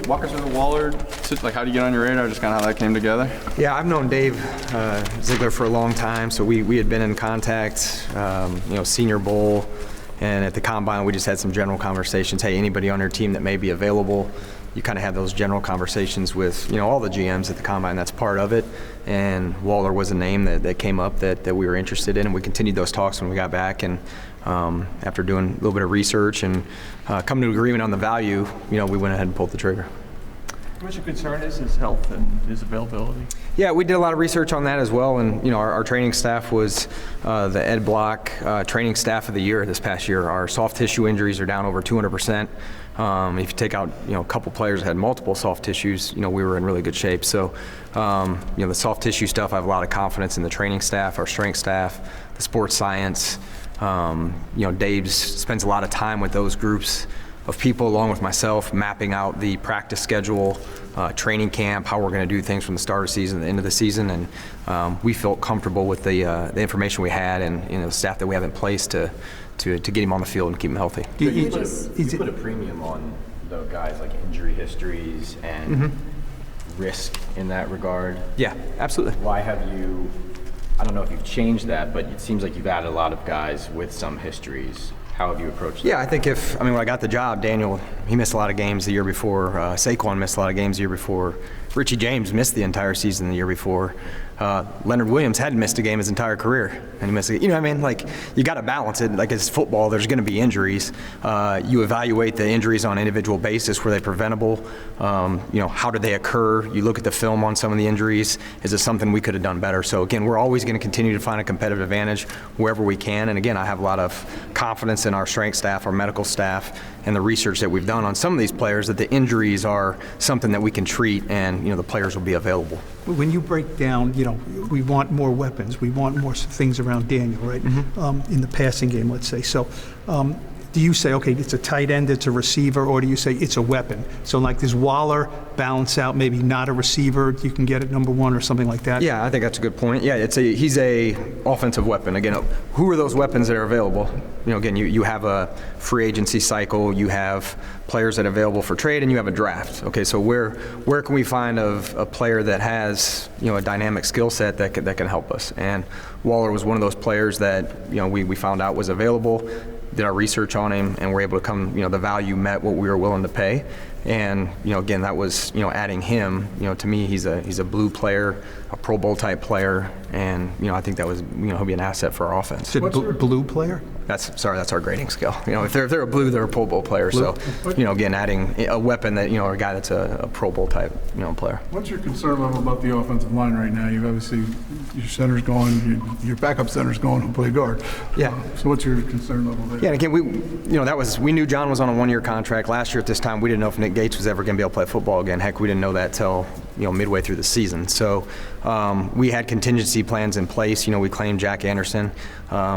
walk us through the Waller, like how do you get on your radar, just kind of how that came together? Yeah, I've known Dave Ziegler for a long time, so we had been in contact, Senior Bowl, and at the Combine we just had some general conversations. Hey, anybody on your team that may be available? You kind of have those general conversations with all the GMs at the Combine. That's part of it. And Waller was a name that came up that we were interested in, and we continued those talks when we got back. And after doing a little bit of research and coming to an agreement on the value, we went ahead and pulled the trigger. What's your concern is his health and his availability? Yeah, we did a lot of research on that as well, and our training staff was the Ed Block training staff of the year this past year. Our soft tissue injuries are down over 200%. If you take out a couple players that had multiple soft tissues, we were in really good shape. So the soft tissue stuff, I have a lot of confidence in the training staff, our strength staff, the sports science. Dave spends a lot of time with those groups of people along with myself, mapping out the practice schedule, training camp, how we're going to do things from the start of the season to the end of the season, and we felt comfortable with the information we had and the staff that we have in place to get him on the field and keep him healthy. You put a premium on the guys like injury histories and risk in that regard. Yeah, absolutely. Why have you, I don't know if you've changed that, but it seems like you've added a lot of guys with some histories. How have you approached that? Yeah, I think when I got the job, Daniel, he missed a lot of games the year before. Saquon missed a lot of games the year before. Richie James missed the entire season the year before. Leonard Williams hadn't missed a game his entire career, and he missed it. Like, you got to balance it. Like, it's football, there's going to be injuries. You evaluate the injuries on an individual basis. Were they preventable? How did they occur? You look at the film on some of the injuries. Is it something we could have done better? So again, we're always going to continue to find a competitive advantage wherever we can. And again, I have a lot of confidence in our strength staff, our medical staff, and the research that we've done on some of these players that the injuries are something that we can treat, and the players will be available. When you break down, we want more weapons, we want more things around Daniel, right? In the passing game, let's say. So do you say, okay, it's a tight end, it's a receiver, or do you say it's a weapon? So like, does Waller balance out maybe not a receiver, you can get at number one or something like that? Yeah, I think that's a good point. Yeah, he's a offensive weapon. Again, who are those weapons that are available? Again, you have a free agency cycle, you have players that are available for trade, and you have a draft. Okay, so where can we find a player that has a dynamic skill set that can help us? And Waller was one of those players that we found out was available. Did our research on him, and we're able to come, the value met what we were willing to pay. And again, that was adding him. To me, he's a blue player, a Pro Bowl type player, and I think that was he'll be an asset for our offense. Blue player? That's our grading scale. If they're a blue, they're a Pro Bowl player. Blue. So again, adding a weapon that a guy that's a Pro Bowl type player. What's your concern level about the offensive line right now? You've obviously your center's gone, your backup center's gone who play guard. Yeah. So what's your concern level there? Yeah, and again, we knew John was on a one-year contract. Last year at this time, we didn't know if Nick Gates was ever going to be able to play football again. Heck, we didn't know that till midway through the season. So we had contingency plans in place. We claimed Jack Anderson.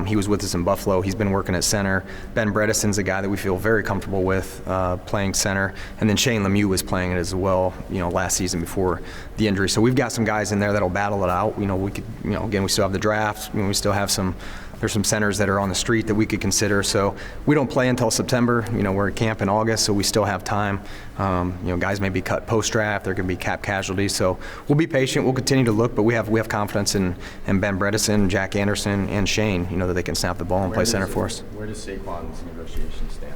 He was with us in Buffalo. He's been working at center. Ben Bredesen's a guy that we feel very comfortable with playing center. And then Shane Lemieux was playing it as well, last season before the injury. So we've got some guys in there that'll battle it out. We could, again, we still have the draft. We still have there's some centers that are on the street that we could consider. So we don't play until September. We're at camp in August, so we still have time. Guys may be cut post-draft. There could be cap casualties. So we'll be patient. We'll continue to look, but we have confidence in Ben Bredesen, Jack Anderson, and Shane, that they can snap the ball and play center for us. Where does Saquon's negotiation stand?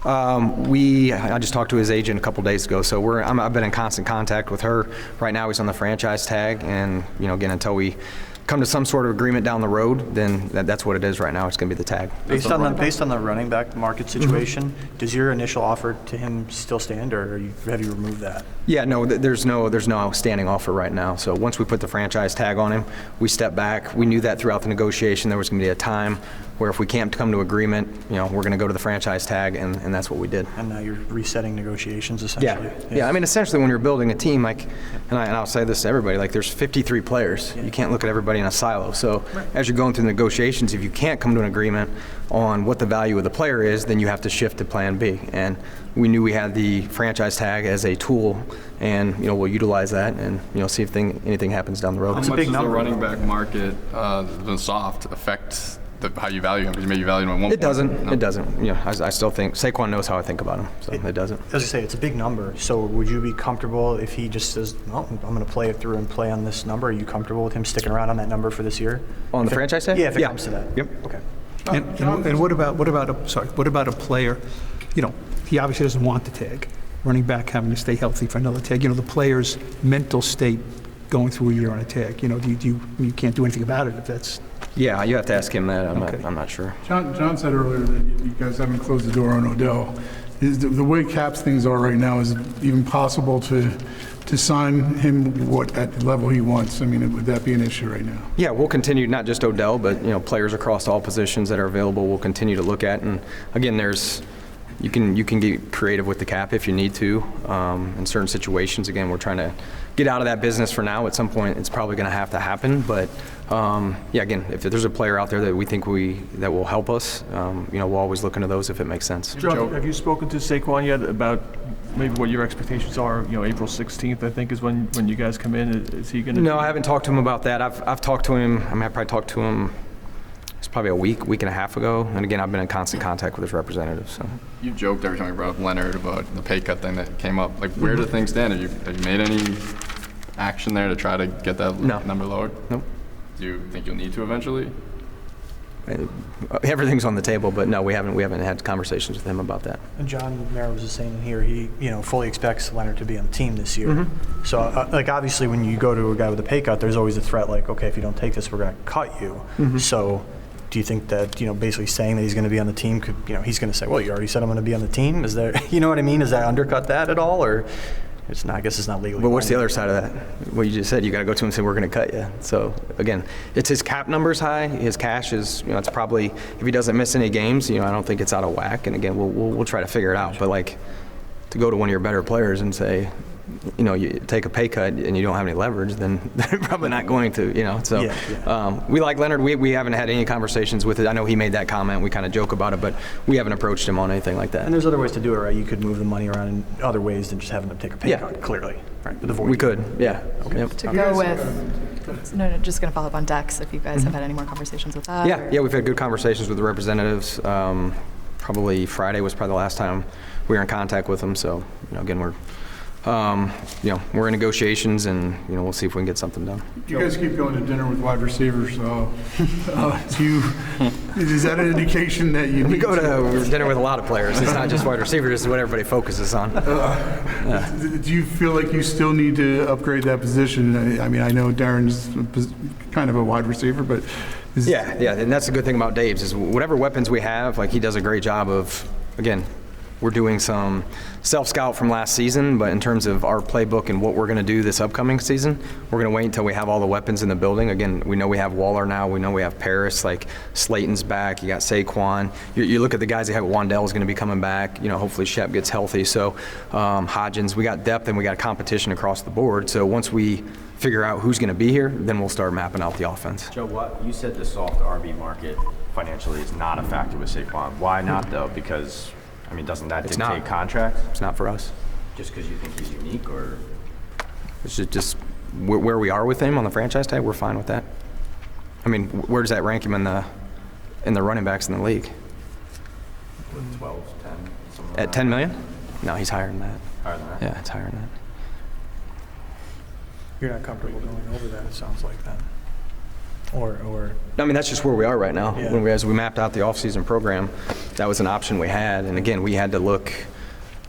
I just talked to his agent a couple days ago, so I've been in constant contact with her. Right now he's on the franchise tag, and again, until we come to some sort of agreement down the road, then that's what it is right now. It's going to be the tag. Based on the running back market situation, does your initial offer to him still stand, or have you removed that? Yeah, no, there's no outstanding offer right now. So once we put the franchise tag on him, we step back. We knew that throughout the negotiation there was going to be a time where if we can't come to agreement, we're going to go to the franchise tag, and that's what we did. And now you're resetting negotiations essentially. Yeah. I mean, essentially when you're building a team, and I'll say this to everybody, there's 53 players. Yeah. You can't look at everybody in a silo. So as you're going through the negotiations, if you can't come to an agreement on what the value of the player is, then you have to shift to plan B. And we knew we had the franchise tag as a tool, and we'll utilize that and see if anything happens down the road. How much does the running back market, the soft, affect how you value him, because maybe you value him at 1 point. It doesn't. No. It doesn't. You know, I still think Saquon knows how I think about him, so it doesn't. As I say, it's a big number. So would you be comfortable if he just says, well, I'm going to play it through and play on this number? Are you comfortable with him sticking around on that number for this year? On the franchise tag? Yeah, if it comes to that. Yep. Okay. And what about a player, you know, he obviously doesn't want the tag, running back having to stay healthy for another tag, you know, the player's mental state going through a year on a tag, you know, you can't do anything about it if that's... Yeah, you have to ask him that. Okay. I'm not sure. John said earlier that you guys haven't closed the door on Odell. Is the way Caps things are right now, is it even possible to sign him at the level he wants? I mean, would that be an issue right now? Yeah, we'll continue, not just Odell, but, you know, players across all positions that are available we'll continue to look at. And again, you can get creative with the cap if you need to in certain situations. Again, we're trying to get out of that business for now. At some point, it's probably going to have to happen. But yeah, again, if there's a player out there that we think that will help us, you know, we'll always look into those if it makes sense. Joe, have you spoken to Saquon yet about maybe what your expectations are? You know, April 16th, I think, is when you guys come in. Is he going to? No, I haven't talked to him about that. I've talked to him. I mean, I probably talked to him. It's probably a week and a half ago. And again, I've been in constant contact with his representatives. So. You joked every time you brought up Leonard about the pay cut thing that came up. Like, where do things stand? Have you made any action there to try to get that number lowered? Nope. Do you think you'll need to eventually? Everything's on the table, but no, we haven't had conversations with him about that. And John Mara was just saying here, he fully expects Leonard to be on the team this year. So like obviously when you go to a guy with a pay cut, there's always a threat like, okay, if you don't take this, we're going to cut you. So do you think that basically saying that he's going to be on the team could he's going to say, well, you already said I'm going to be on the team? Is there you know what I mean? Does that undercut that at all, or? It's not, I guess it's not legally. But what's the other side of that? What you just said, you got to go to him and say, we're going to cut you. So again, it's his cap number's high. His cash is, it's probably, if he doesn't miss any games, I don't think it's out of whack. And again, we'll try to figure it out. But like, to go to one of your better players and say, you take a pay cut and you don't have any leverage, then they're probably not going to, So we like Leonard. We haven't had any conversations with it. I know he made that comment. We kind of joke about it, but we haven't approached him on anything like that. And there's other ways to do it, right? You could move the money around in other ways than just having them take a pay cut, clearly. Right? But we could, yeah. Okay. Yep. To go with, no, just going to follow up on Dex, if you guys have had any more conversations with that. Yeah, we've had good conversations with the representatives. Probably Friday was probably the last time we were in contact with them. So, again, we're in negotiations, and we'll see if we can get something done. You guys keep going to dinner with wide receivers. Is that an indication that you? We go to dinner with a lot of players. It's not just wide receivers. It's what everybody focuses on. Do you feel like you still need to upgrade that position? I mean, I know Darren's kind of a wide receiver, but yeah, and that's the good thing about Dave's is whatever weapons we have, like he does a great job of. Again, we're doing some self-scout from last season, but in terms of our playbook and what we're going to do this upcoming season, we're going to wait until we have all the weapons in the building. Again, we know we have Waller now. We know we have Paris. Like Slayton's back. You got Saquon. You look at the guys that have Wandell's going to be coming back. Hopefully Shep gets healthy. So Hodgins, we got depth and we got competition across the board. So once we figure out who's going to be here, then we'll start mapping out the offense. Joe, you said the soft RB market financially is not a factor with Saquon. Why not though? Because doesn't that dictate contracts? It's not for us. Just because you think he's unique, or? It's just where we are with him on the franchise tag, we're fine with that. Where does that rank him in the running backs in the league? 12, 10, something At 10 million? No, he's higher than that. Higher than that? Yeah, it's higher than that. You're not comfortable going over that, it sounds like then. Or that's just where we are right now. Yeah. As we mapped out the off-season program, that was an option we had. And again, we had to look.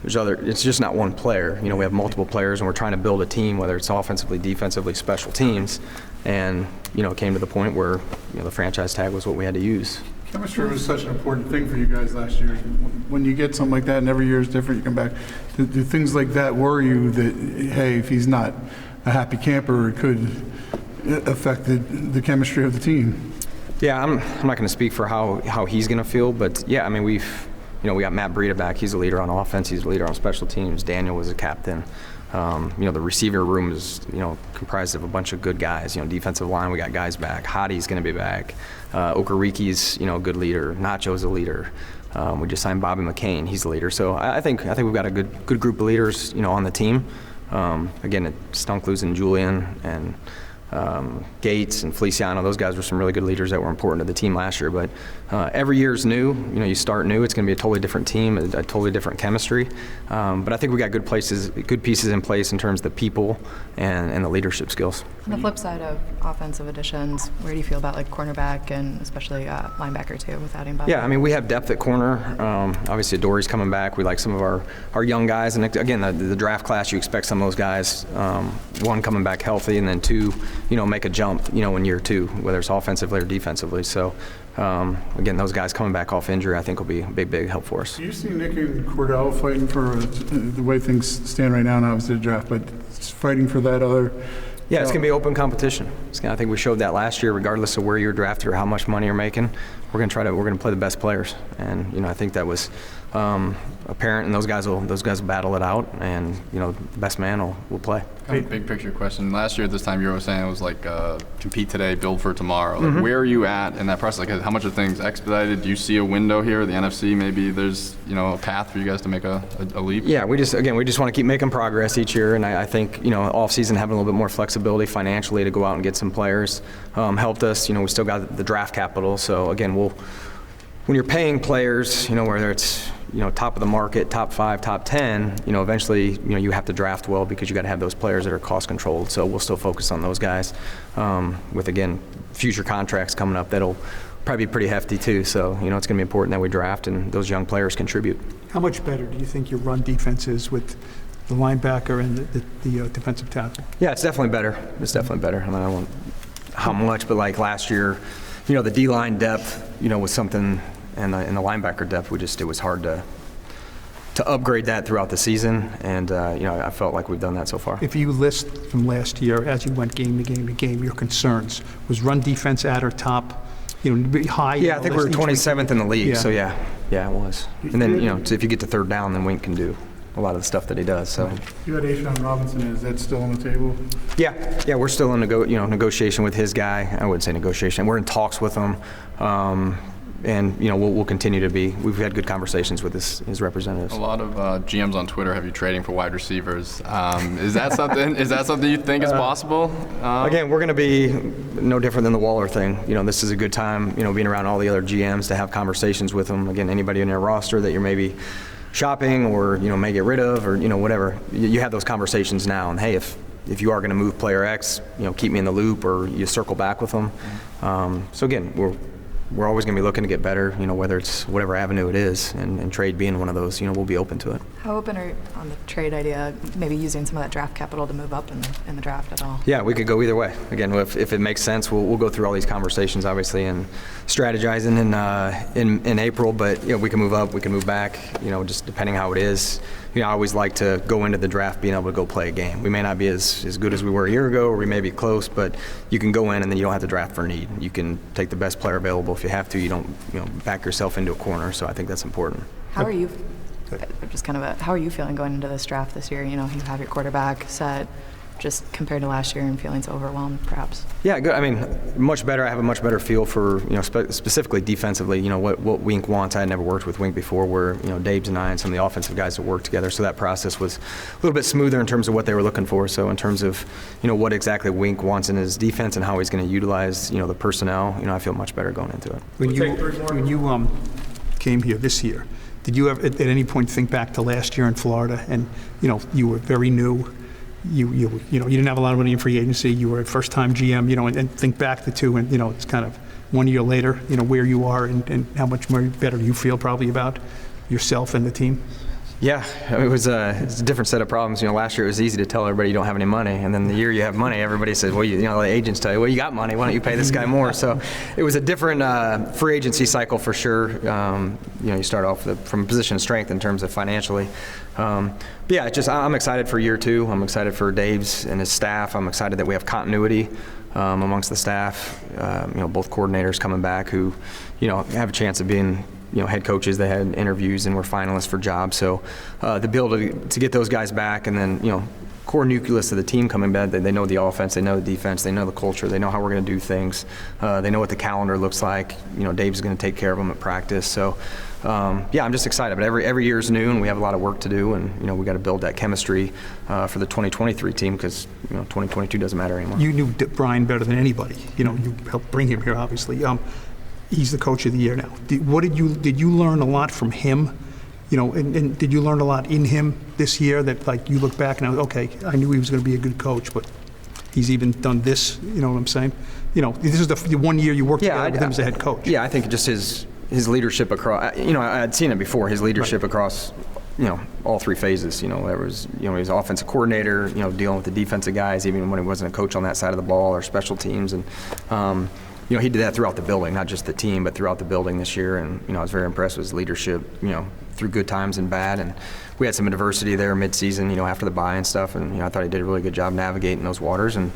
It's just not one player. We have multiple players, and we're trying to build a team, whether it's offensively, defensively, special teams. And it came to the point where the franchise tag was what we had to use. Chemistry was such an important thing for you guys last year. When you get something like that, and every year is different, you come back. Do things like that worry you that, hey, if he's not a happy camper, it could affect the chemistry of the team? Yeah, I'm not going to speak for how he's going to feel, but yeah, we got Matt Breida back. He's a leader on offense. He's a leader on special teams. Daniel was a captain. The receiver room is comprised of a bunch of good guys. Defensive line, we got guys back. Hottie's going to be back. Okariki's a good leader. Nacho's a leader. We just signed Bobby McCain. He's a leader. So I think we've got a good group of leaders on the team. Again, it stunk losing Julian and Gates and Feliciano, those guys were some really good leaders that were important to the team last year. But every year is new. You start new. It's going to be a totally different team, a totally different chemistry. But I think we got good pieces in place in terms of the people and the leadership skills. On the flip side of offensive additions, where do you feel about like cornerback and especially linebacker too, with adding Bob? Yeah, I mean, we have depth at corner. Obviously, Dory's coming back. We like some of our young guys. And again, the draft class, you expect some of those guys, one, coming back healthy, and then two, make a jump, in year two, whether it's offensively or defensively. So, again, those guys coming back off injury, I think will be a big help for us. Do you see Nick and Cordell fighting for the way things stand right now, and obviously the draft, but fighting for that other? Yeah, it's going to be open competition. I think we showed that last year, regardless of where you're drafted or how much money you're making. We're going to play the best players, and I think that was apparent, and those guys will battle it out, and the best man will play. Kind of big picture question. Last year at this time, you were saying it was like compete today, build for tomorrow. Like, where are you at in that process? Like, how much are things expedited? Do you see a window here? The NFC, maybe there's a path for you guys to make a leap. Yeah, we just want to keep making progress each year, and I think off season having a little bit more flexibility financially to go out and get some players helped us. We still got the draft capital, so again, when you're paying players, whether it's top of the market, top 5, top 10, eventually, you have to draft well because you got to have those players that are cost controlled. So we'll still focus on those guys with, again, future contracts coming up that'll probably be pretty hefty too. So, it's going to be important that we draft and those young players contribute. How much better do you think your run defense is with the linebacker and the defensive tackle? Yeah, it's definitely better. It's definitely better. I mean, I don't know how much, but like last year, the D-line depth, was something. And the linebacker depth, it was hard to upgrade that throughout the season, and I felt like we've done that so far. If you list from last year, as you went game to game to game, your concerns, was run defense at or top, high? Yeah, I think we were 27th in the league, yeah. So yeah, it was. And then, so if you get to third down, then Wink can do a lot of the stuff that he does. So you had Ashawn Robinson. Is that still on the table? Yeah, we're still in negotiation with his guy. I wouldn't say negotiation. We're in talks with him. And we'll continue to be. We've had good conversations with his representatives. A lot of GMs on Twitter have you trading for wide receivers. Is that something? Is that something you think is possible? Again, we're going to be no different than the Waller thing. This is a good time. Being around all the other GMs to have conversations with them. Again, anybody in their roster that you're maybe shopping or may get rid of or whatever. You have those conversations now. And hey, if you are going to move player X, keep me in the loop or you circle back with them. So again, we're always going to be looking to get better, whether it's whatever avenue it is, and trade being one of those, we'll be open to it. How open are you on the trade idea, maybe using some of that draft capital to move up in the draft at all? Yeah, we could go either way. Again, if it makes sense, we'll go through all these conversations, obviously, and strategizing in April, but we can move up, we can move back, just depending how it is. I always like to go into the draft being able to go play a game. We may not be as good as we were a year ago, or we may be close, but you can go in and then you don't have to draft for need. You can take the best player available if you have to. You don't back yourself into a corner, so I think that's important. How are you, how are you feeling going into this draft this year? You have your quarterback set, just compared to last year and feeling so overwhelmed, perhaps? Yeah, good. I mean, much better. I have a much better feel for, specifically defensively, what Wink wants. I had never worked with Wink before, where, Dave's and I and some of the offensive guys have worked together, so that process was a little bit smoother in terms of what they were looking for. So in terms of, what exactly Wink wants in his defense and how he's going to utilize, the personnel, I feel much better going into it. When you came here this year, did you ever at any point think back to last year in Florida and, you were very new? You didn't have a lot of money in free agency. You were a first-time GM, and think back to two, and it's kind of 1 year later, where you are and how much more better you feel probably about yourself and the team. Yeah, it's a different set of problems. Last year it was easy to tell everybody you don't have any money, and then the year you have money, everybody says, well, the agents tell you, well, you got money, why don't you pay this guy more? So it was a different free agency cycle for sure. You start off from a position of strength in terms of financially. But yeah, I'm excited for year two. I'm excited for Dave's and his staff. I'm excited that we have continuity amongst the staff. Both coordinators coming back who, have a chance of being head coaches. They had interviews and were finalists for jobs. So the ability to get those guys back, and then core nucleus of the team coming back. They know the offense, they know the defense, they know the culture, they know how we're going to do things. They know what the calendar looks like. Dave's going to take care of them at practice. So yeah, I'm just excited. But every year is new, and we have a lot of work to do, and we got to build that chemistry for the 2023 team because 2022 doesn't matter anymore. You knew Brian better than anybody. You helped bring him here, obviously. He's the coach of the year now. Did you learn a lot from him? And did you learn a lot in him this year that, like, you look back and okay, I knew he was going to be a good coach, but he's even done this. You know what I'm saying? This is the 1 year you worked together with him as a head coach. Yeah, I think just his leadership across. I had seen it before. His leadership across. All three phases. There was, he was offensive coordinator. Dealing with the defensive guys, even when he wasn't a coach on that side of the ball or special teams, and he did that throughout the building, not just the team, but throughout the building this year. And I was very impressed with his leadership. Through good times and bad, and we had some adversity there mid-season. After the bye and stuff, and I thought he did a really good job navigating those waters. And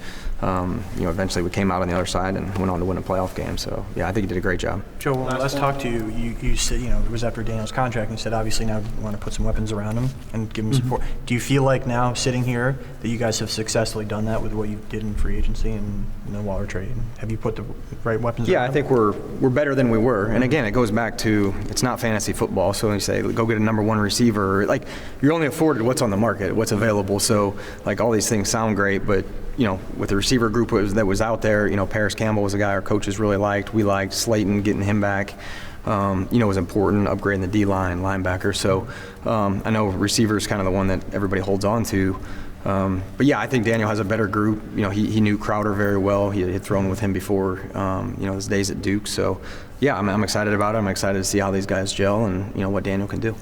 eventually we came out on the other side and went on to win a playoff game. So yeah, I think he did a great job. Joe, when last talked to you, you said it was after Daniel's contract, and you said obviously now you want to put some weapons around him and give him support. Do you feel like now sitting here that you guys have successfully done that with what you did in free agency and Waller trade? Have you put the right weapons? Yeah, around I think we're better than we were. And again, it goes back to it's not fantasy football. So when you say go get a number one receiver, like you're only afforded what's on the market, what's available. So like all these things sound great, but with the receiver group that was out there, Paris Campbell was a guy our coaches really liked. We liked Slayton, getting him back. Was important, upgrading the D-line, linebacker. So I know receiver is kind of the one that everybody holds on to. But yeah, I think Daniel has a better group. He knew Crowder very well. He had thrown with him before, his days at Duke. So yeah, I'm excited about it. I'm excited to see how these guys gel and, what Daniel can do.